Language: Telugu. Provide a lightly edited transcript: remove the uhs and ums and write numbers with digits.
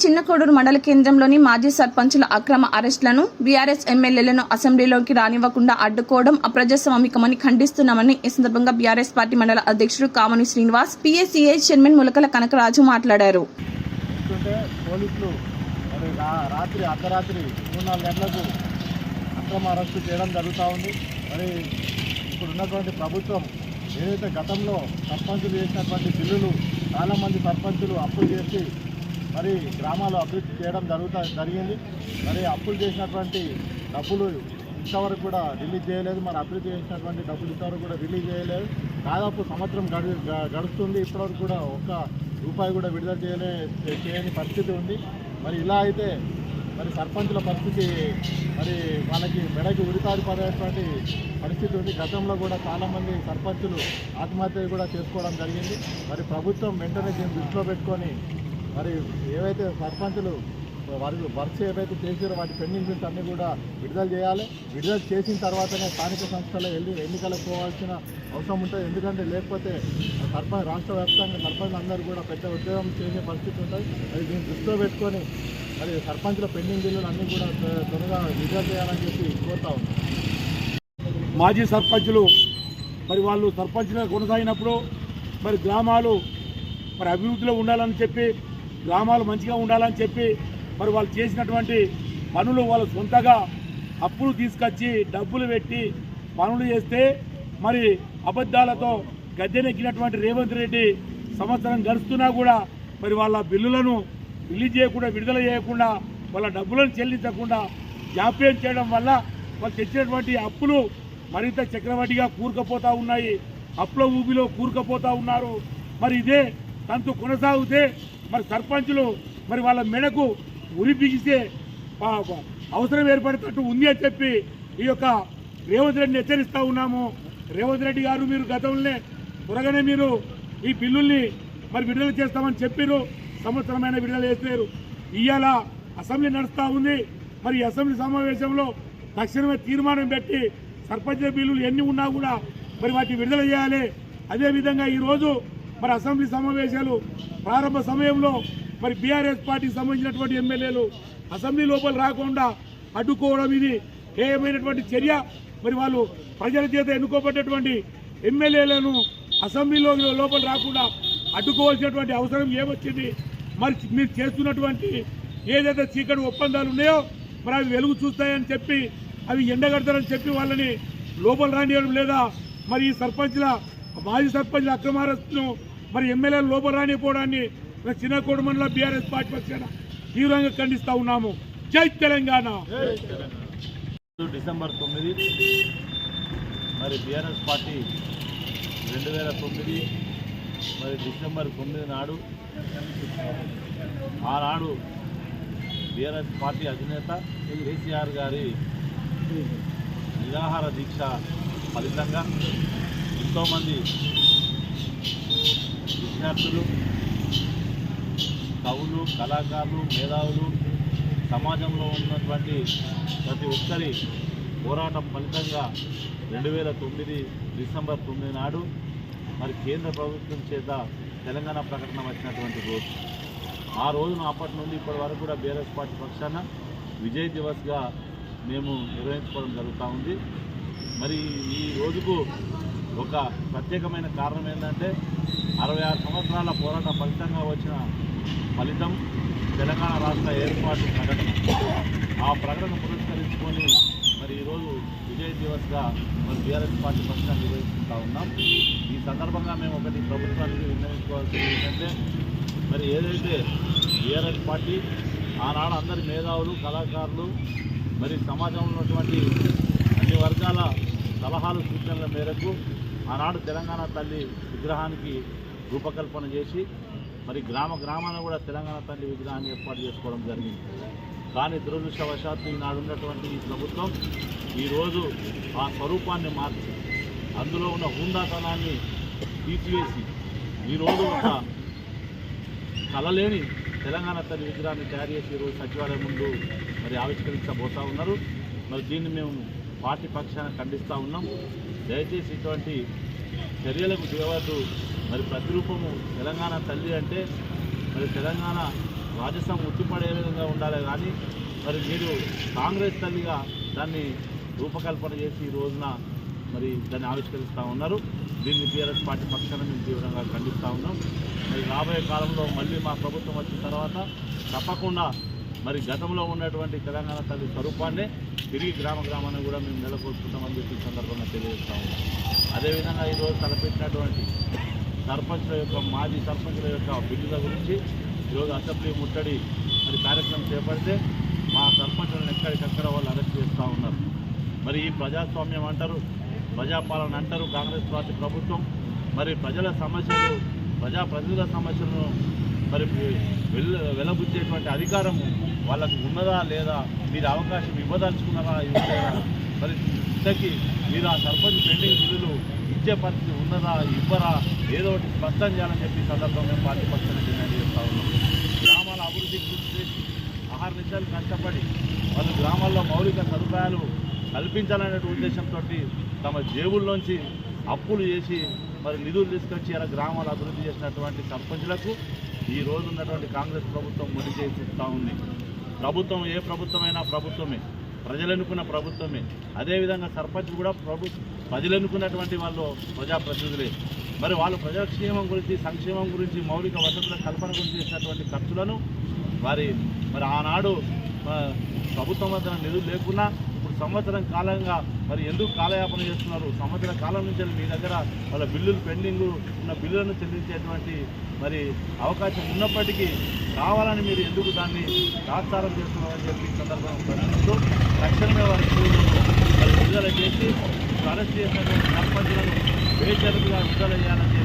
చిన్నకోడూరు మండల కేంద్రంలోని మాజీ సర్పంచుల అక్రమ అరెస్టులను బీఆర్ఎస్ ఎమ్మెల్యేలను అసెంబ్లీలోకి రానివ్వకుండా అడ్డుకోవడం అప్రజాస్వామికమని ఖండిస్తున్నామని ఈ సందర్భంగా బీఆర్ఎస్ పార్టీ మండల అధ్యక్షుడు కామని శ్రీనివాస్, పీఏసీఐ చైర్మన్ ములకల కనకరాజు మాట్లాడారు. రాత్రి అర్ధరాత్రి 3-4 గంటలకు అక్రమ అరెస్టు చేయడం జరుగుతూ ఉంది. మరి ఇప్పుడు ఉన్నటువంటి ప్రభుత్వం ఏదైతే గతంలో సర్పంచులు చేసినటువంటి బిల్లులు చాలామంది సర్పంచులు అప్పులు చేసి మరి గ్రామాలు అభివృద్ధి చేయడం జరిగింది. మరి అప్పులు చేసినటువంటి డబ్బులు ఇంతవరకు కూడా రిలీజ్ చేయలేదు. మరి అభివృద్ధి చేసినటువంటి డబ్బులు ఇంతవరకు కూడా రిలీజ్ చేయలేదు. దాదాపు సంవత్సరం గడుస్తుంది. ఇప్పటివరకు కూడా ఒక్క రూపాయి కూడా విడుదల చేయని పరిస్థితి ఉంది. మరి ఇలా అయితే మరి సర్పంచుల పరిస్థితి మరి వాళ్ళకి మెడకి ఉరితాడు పడేటువంటి పరిస్థితి ఉంది. గతంలో కూడా చాలామంది సర్పంచులు ఆత్మహత్య కూడా చేసుకోవడం జరిగింది. మరి ప్రభుత్వం వెంటనే దీన్ని దృష్టిలో పెట్టుకొని మరి ఏవైతే సర్పంచులు వర్క్స్ ఏవైతే చేసారో వాటి పెండింగ్ బిల్స్ అన్నీ కూడా విడుదల చేయాలి. విడుదల చేసిన తర్వాతనే స్థానిక సంస్థల ఎన్నికలకు పోవాల్సిన అవసరం ఉంటుంది. ఎందుకంటే లేకపోతే రాష్ట్ర వ్యాప్తంగా సర్పంచులు అందరూ కూడా పెద్ద ఉద్యోగం చేసే పరిస్థితి ఉంటుంది. మరి దీన్ని దృష్టిలో పెట్టుకొని మరి సర్పంచుల పెండింగ్ బిల్లులు అన్నీ కూడా త్వరగా విడుదల చేయాలని చెప్పి కోరుతా ఉన్నాం. మాజీ సర్పంచులు మరి వాళ్ళు సర్పంచ్గా కొనసాగినప్పుడు మరి గ్రామాలు మరి అభివృద్ధిలో ఉండాలని చెప్పి, గ్రామాలు మంచిగా ఉండాలని చెప్పి మరి వాళ్ళు చేసినటువంటి పనులు వాళ్ళు సొంతగా అప్పులు తీసుకొచ్చి డబ్బులు పెట్టి పనులు చేస్తే మరి అబద్ధాలతో గద్దెనెక్కినటువంటి రేవంత్ రెడ్డి సంవత్సరం గడుస్తున్నా కూడా మరి వాళ్ళ బిల్లులను రిలీజ్ చేయకుండా, విడుదల చేయకుండా, వాళ్ళ డబ్బులను చెల్లించకుండా జాప్యం చేయడం వల్ల వాళ్ళు తెచ్చినటువంటి అప్పులు మరింత చక్రవడ్డీగా కూరుకుపోతూ ఉన్నాయి. అప్పుల ఊబిలో కూరుకుపోతూ ఉన్నారు. మరి ఇదే తంతు కొనసాగితే మరి సర్పంచులు మరి వాళ్ళ మెడకు ఉరి బిగిసే అవసరం ఏర్పడేటట్టు ఉంది అని చెప్పి ఈ యొక్క రేవంత్ రెడ్డిని హెచ్చరిస్తూ ఉన్నాము. రేవంత్ రెడ్డి గారు మీరు గతంలోనే త్వరగానే మీరు ఈ బిల్లుల్ని మరి విడుదల చేస్తామని చెప్పారు. సంవత్సరమైన విడుదల చేశారు. ఇవాళ అసెంబ్లీ నడుస్తూ ఉంది. మరి ఈ అసెంబ్లీ సమావేశంలో తక్షణమే తీర్మానం పెట్టి సర్పంచ్ బిల్లులు ఎన్ని ఉన్నా కూడా మరి వాటిని విడుదల చేయాలి. అదేవిధంగా ఈరోజు మరి అసెంబ్లీ సమావేశాలు ప్రారంభ సమయంలో మరి బీఆర్ఎస్ పార్టీకి సంబంధించినటువంటి ఎమ్మెల్యేలు అసెంబ్లీ లోపల రాకుండా అడ్డుకోవడం ఇది ఏమైనటువంటి చర్య. మరి వాళ్ళు ప్రజల చేత ఎన్నుకోబడ్డటువంటి ఎమ్మెల్యేలను అసెంబ్లీలో లోపల రాకుండా అడ్డుకోవాల్సినటువంటి అవసరం ఏమొచ్చింది? మరి మీరు చేస్తున్నటువంటి ఏదైతే చీకటి ఒప్పందాలు ఉన్నాయో మరి అవి వెలుగు చూస్తాయని చెప్పి అవి ఎండగడతారని చెప్పి వాళ్ళని లోపల రానియడం లేదా? మరి ఈ సర్పంచ్ల మాజీ సర్పంచ్ల అక్రమారెస్టును మరి ఎమ్మెల్యేలు లోపల రానిపోవడాన్ని చిన్నకోడు మండల బీఆర్ఎస్ పార్టీ పక్షాన తీవ్రంగా ఖండిస్తూ ఉన్నాము. జై తెలంగాణ. డిసెంబర్ 9 మరి బీఆర్ఎస్ పార్టీ 2009 మరి డిసెంబర్ 9 నాడు ఆనాడు బీఆర్ఎస్ పార్టీ అధినేత కేసీఆర్ గారి నిరాహార దీక్ష ఫలితంగా ఎంతోమంది విద్యార్థులు, కవులు, కళాకారులు, మేధావులు, సమాజంలో ఉన్నటువంటి ప్రతి ఒక్కరి పోరాటం ఫలితంగా 2009 డిసెంబర్ 9 నాడు మరి కేంద్ర ప్రభుత్వం చేత తెలంగాణ ప్రకటన వచ్చినటువంటి రోజు. ఆ రోజున అప్పటి నుండి ఇప్పటి వరకు కూడా బీఆర్ఎస్ పార్టీ పక్షాన విజయ్ దివస్గా మేము నిర్వహించుకోవడం జరుగుతూ ఉంది. మరి ఈ రోజుకు ఒక ప్రత్యేకమైన కారణం ఏంటంటే 66 సంవత్సరాల పోరాట ఫలితంగా వచ్చిన ఫలితం తెలంగాణ రాష్ట్ర ఏర్పాటు ప్రకటన. ఆ ప్రకటన పురస్కరించుకొని మరి ఈరోజు విజయ్ దివస్గా మరి బీఆర్ఎస్ పార్టీ పక్షాన నిర్వహించుకుంటూ ఉన్నాం. ఈ సందర్భంగా మేము ఒకటి ప్రభుత్వానికి విన్నవించుకోవాల్సింది ఏంటంటే మరి ఏదైతే బీఆర్ఎస్ పార్టీ ఆనాడు అందరి మేధావులు, కళాకారులు మరి సమాజంలో ఉన్నటువంటి అన్ని వర్గాల సలహాలు, సూచనల మేరకు ఆనాడు తెలంగాణ తల్లి విగ్రహానికి రూపకల్పన చేసి మరి గ్రామాన కూడా తెలంగాణ తల్లి విగ్రహాన్ని ఏర్పాటు చేసుకోవడం జరిగింది. కానీ దురదృష్టవశాత్తు ఈనాడు ఉన్నటువంటి ఈ ప్రభుత్వం ఈరోజు ఆ స్వరూపాన్ని మార్చి అందులో ఉన్న హుందాతనాన్ని తీసివేసి ఈరోజు ఒక కలలేని తెలంగాణ తల్లి విగ్రహాన్ని తయారు చేసి ఈరోజు సచివాలయం ముందు మరి ఆవిష్కరించబోతూ ఉన్నారు. మరి దీన్ని మేము పార్టీ పక్షాన ఖండిస్తూ ఉన్నాం. దయచేసి ఇటువంటి చర్యలకు దిగవద్దు. మరి ప్రతిరూపము తెలంగాణ తల్లి అంటే మరి తెలంగాణ రాజస్థాన్ ఉట్టిపడే విధంగా ఉండాలి కానీ మరి మీరు కాంగ్రెస్ తల్లిగా దాన్ని రూపకల్పన చేసి ఈ రోజున మరి దాన్ని ఆవిష్కరిస్తూ ఉన్నారు. దీన్ని బీఆర్ఎస్ పార్టీ పక్షాన మేము తీవ్రంగా ఖండిస్తూ ఉన్నాం. మరి రాబోయే కాలంలో మళ్ళీ మా ప్రభుత్వం వచ్చిన తర్వాత తప్పకుండా మరి గతంలో ఉన్నటువంటి తెలంగాణ తల్లి స్వరూపాన్నే తిరిగి గ్రామాన్ని కూడా మేము నెలకొల్పుతామని చెప్పి సందర్భంగా తెలియజేస్తా ఉన్నాం. అదేవిధంగా ఈరోజు తలపెట్టినటువంటి సర్పంచ్ల యొక్క మాజీ సర్పంచ్ల యొక్క బిల్లుల గురించి ఈరోజు అసెంబ్లీ ముట్టడి మరి కార్యక్రమం చేపడితే మా సర్పంచులను ఎక్కడికక్కడ వాళ్ళు అరెస్ట్ చేస్తూ ఉన్నారు. మరి ఈ ప్రజాస్వామ్యం అంటారు, ప్రజాపాలన అంటారు కాంగ్రెస్ పార్టీ ప్రభుత్వం. మరి ప్రజల సమస్యలు, ప్రజాప్రతినిధుల సమస్యలను మరి వెలబుచ్చేటువంటి అధికారం వాళ్ళకు ఉన్నదా లేదా, మీరు అవకాశం ఇవ్వదలుచుకున్నారా ఇవ్వలేదా, మరి ఇంతకీ మీరు ఆ సర్పంచ్ పెండింగ్ బిల్లులు ఇచ్చే పరిస్థితి ఉన్నదా ఇవ్వరా, ఏదో ఒకటి స్పష్టం చేయాలని చెప్పి సందర్భంగా పార్టీ పక్షాన్ని డిమాండ్ చేస్తూ ఉన్నాం. గ్రామాల అభివృద్ధి గురించి ఆహార నిత్యాలు కష్టపడి వాళ్ళు గ్రామాల్లో మౌలిక సదుపాయాలు కల్పించాలనే ఉద్దేశంతో తమ జేబుల్లోంచి అప్పులు చేసి మరి నిధులు తీసుకొచ్చి అలా గ్రామాలు అభివృద్ధి చేసినటువంటి సర్పంచులకు ఈ రోజు ఉన్నటువంటి కాంగ్రెస్ ప్రభుత్వం ముడి చేసి చూస్తూ ఉంది. ప్రభుత్వం ఏ ప్రభుత్వమైనా ప్రభుత్వమే, ప్రజలు ఎన్నుకున్న ప్రభుత్వమే. అదేవిధంగా సర్పంచ్ కూడా ప్రజలు ఎన్నుకున్నటువంటి వాళ్ళు ప్రజాప్రతినిధులే. మరి వాళ్ళు ప్రజాక్షేమం గురించి, సంక్షేమం గురించి, మౌలిక వసతుల కల్పన గురించి చేసినటువంటి ఖర్చులను మరి ఆనాడు ప్రభుత్వం వద్ద నిధులు లేకున్నా ఇప్పుడు సంవత్సరం కాలంగా మరి ఎందుకు కాలయాపన చేస్తున్నారు? సంవత్సర కాలం నుంచి మీ దగ్గర వాళ్ళ బిల్లులు పెండింగ్ ఉన్న బిల్లులను చెల్లించేటువంటి మరి అవకాశం ఉన్నప్పటికీ కావాలని మీరు ఎందుకు దాన్ని తాత్సారం చేస్తున్నారని చెప్పి సందర్భంగా ప్రశ్నిస్తూ తక్షణమే వారి విడుదల చేసి అరెస్ట్ చేసినటువంటి సర్పంచులను బేషరతుగా విడుదల చేయాలని